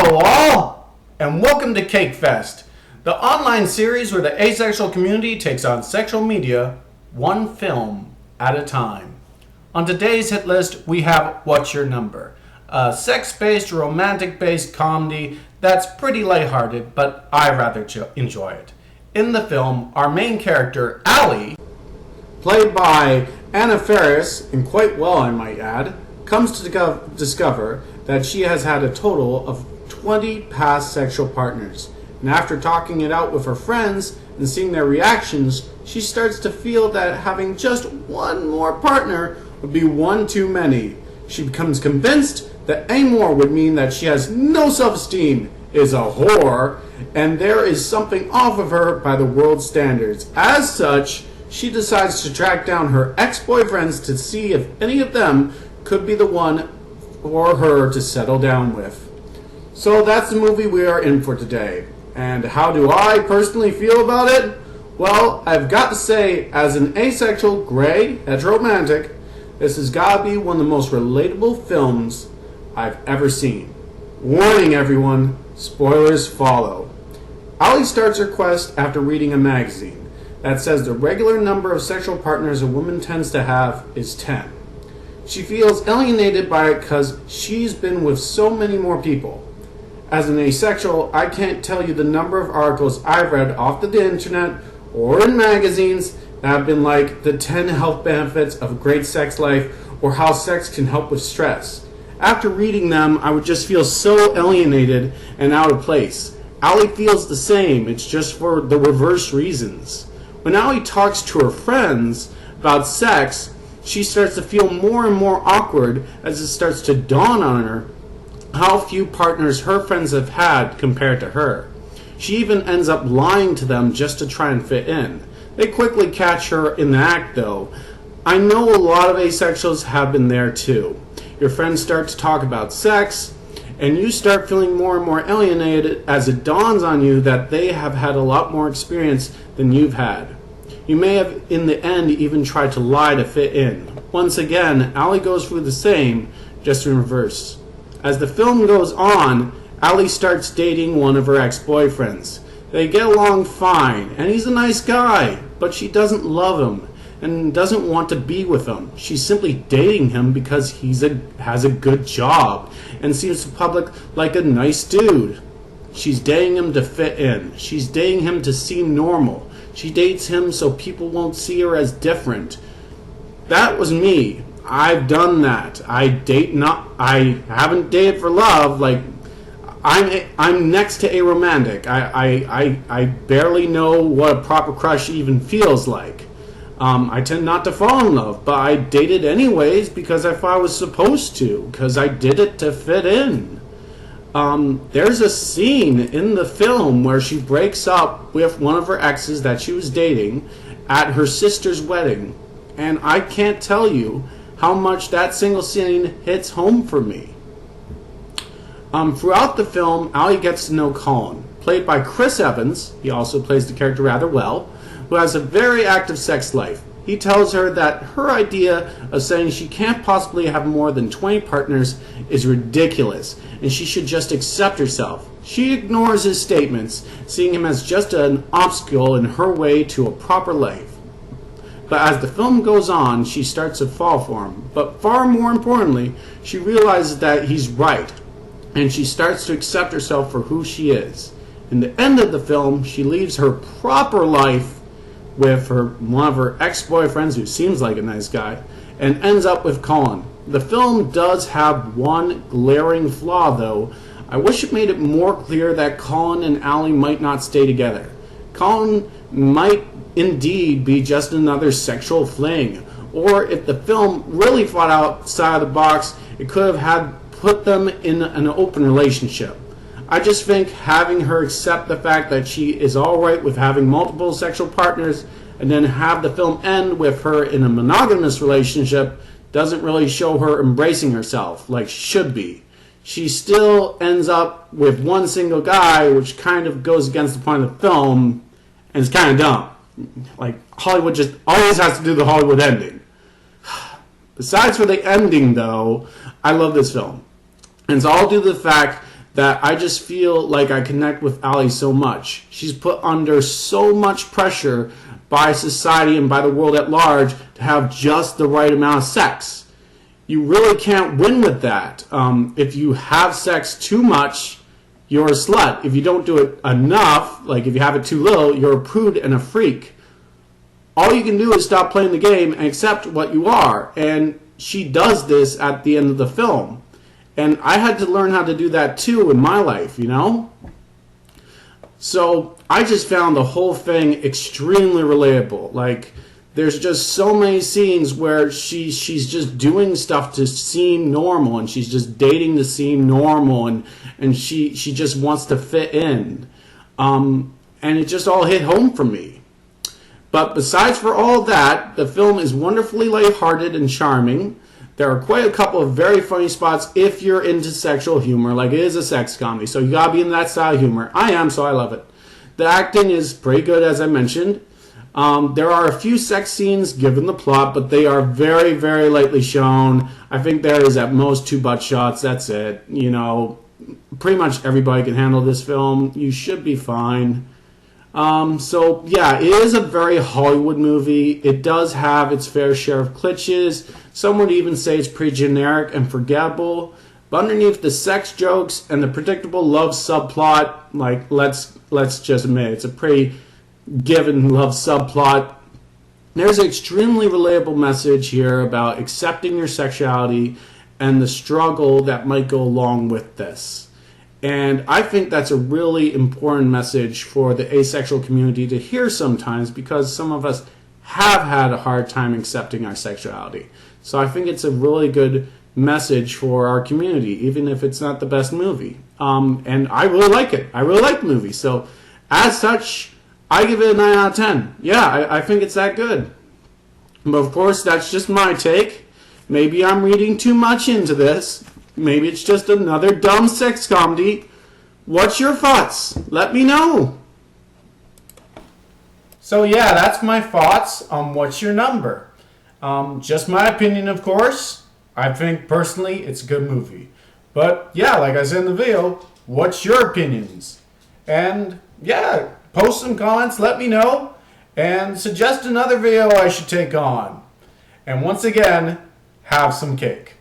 Hello all, and welcome to Cake Fest, the online series where the asexual community takes on sexual media one film at a time. On today's hit list, we have What's Your Number? A sex-based, romantic-based comedy that's pretty lighthearted, but I rather enjoy it. In the film, our main character, Allie, played by Anna Faris, and quite well I might add, comes to discover that she has had a total of 20 past sexual partners. And after talking it out with her friends and seeing their reactions, she starts to feel that having just one more partner would be one too many. She becomes convinced that any more would mean that she has no self-esteem, is a whore, and there is something off of her by the world's standards. As such, she decides to track down her ex-boyfriends to see if any of them could be the one for her to settle down with. So that's the movie we are in for today. And how do I personally feel about it? Well, I've got to say, as an asexual, gray, heteromantic, this has got to be one of the most relatable films I've ever seen. Warning everyone, spoilers follow. Allie starts her quest after reading a magazine that says the regular number of sexual partners a woman tends to have is 10. She feels alienated by it because she's been with so many more people. As an asexual, I can't tell you the number of articles I've read off the internet or in magazines that have been like the 10 health benefits of a great sex life or how sex can help with stress. After reading them, I would just feel so alienated and out of place. Allie feels the same, it's just for the reverse reasons. When Allie talks to her friends about sex, she starts to feel more and more awkward as it starts to dawn on her how few partners her friends have had compared to her. She even ends up lying to them just to try and fit in. They quickly catch her in the act though. I know a lot of asexuals have been there too. Your friends start to talk about sex, and you start feeling more and more alienated as it dawns on you that they have had a lot more experience than you've had. You may have, in the end, even tried to lie to fit in. Once again, Allie goes through the same, just in reverse. As the film goes on, Allie starts dating one of her ex-boyfriends. They get along fine, and he's a nice guy, but she doesn't love him and doesn't want to be with him. She's simply dating him because he has a good job and seems to public like a nice dude. She's dating him to fit in. She's dating him to seem normal. She dates him so people won't see her as different. That was me. I've done that. I haven't dated for love. Like, I'm next to aromantic. I barely know what a proper crush even feels like. I tend not to fall in love, but I dated anyways because I thought I was supposed to, because I did it to fit in. There's a scene in the film where she breaks up with one of her exes that she was dating at her sister's wedding, and I can't tell you how much that single scene hits home for me. Throughout the film, Allie gets to know Colin, played by Chris Evans. He also plays the character rather well, who has a very active sex life. He tells her that her idea of saying she can't possibly have more than 20 partners is ridiculous, and she should just accept herself. She ignores his statements, seeing him as just an obstacle in her way to a proper life. But as the film goes on, she starts to fall for him. But far more importantly, she realizes that he's right, and she starts to accept herself for who she is. In the end of the film, she leaves her proper life with one of her ex-boyfriends, who seems like a nice guy, and ends up with Colin. The film does have one glaring flaw, though. I wish it made it more clear that Colin and Allie might not stay together. Colin might indeed be just another sexual fling, or if the film really thought outside of the box, it could have put them in an open relationship. I just think having her accept the fact that she is alright with having multiple sexual partners and then have the film end with her in a monogamous relationship doesn't really show her embracing herself like she should be. She still ends up with one single guy, which kind of goes against the point of the film, and it's kind of dumb. Like, Hollywood just always has to do the Hollywood ending. Besides for the ending, though, I love this film. And it's all due to the fact that I just feel like I connect with Ali so much. She's put under so much pressure by society and by the world at large to have just the right amount of sex. You really can't win with that. If you have sex too much, you're a slut. If you don't do it enough, like if you have it too little, you're a prude and a freak. All you can do is stop playing the game and accept what you are. And she does this at the end of the film. And I had to learn how to do that too in my life, you know? So I just found the whole thing extremely relatable. Like, there's just so many scenes where she's just doing stuff to seem normal, and she's just dating to seem normal, and she just wants to fit in. And it just all hit home for me. But besides for all that, the film is wonderfully lighthearted and charming. There are quite a couple of very funny spots if you're into sexual humor. Like, it is a sex comedy, so you gotta be in that style of humor. I am, so I love it. The acting is pretty good, as I mentioned. There are a few sex scenes given the plot, but they are very, very lightly shown. I think there is at most 2 butt shots. That's it. You know, pretty much everybody can handle this film. You should be fine. So, yeah, it is a very Hollywood movie. It does have its fair share of glitches. Some would even say it's pretty generic and forgettable. But underneath the sex jokes and the predictable love subplot, like, let's just admit, it's a pretty given love subplot. There's an extremely relatable message here about accepting your sexuality and the struggle that might go along with this. And I think that's a really important message for the asexual community to hear sometimes, because some of us have had a hard time accepting our sexuality. So I think it's a really good message for our community, even if it's not the best movie. And I really like it. I really like the movie. So as such, I give it a 9 out of 10. Yeah, I think it's that good. But of course, that's just my take. Maybe I'm reading too much into this. Maybe it's just another dumb sex comedy. What's your thoughts? Let me know. So yeah, that's my thoughts on What's Your Number. Just my opinion, of course. I think personally it's a good movie. But yeah, like I said in the video, what's your opinions? And yeah, post some comments, let me know, and suggest another video I should take on. And once again, have some cake.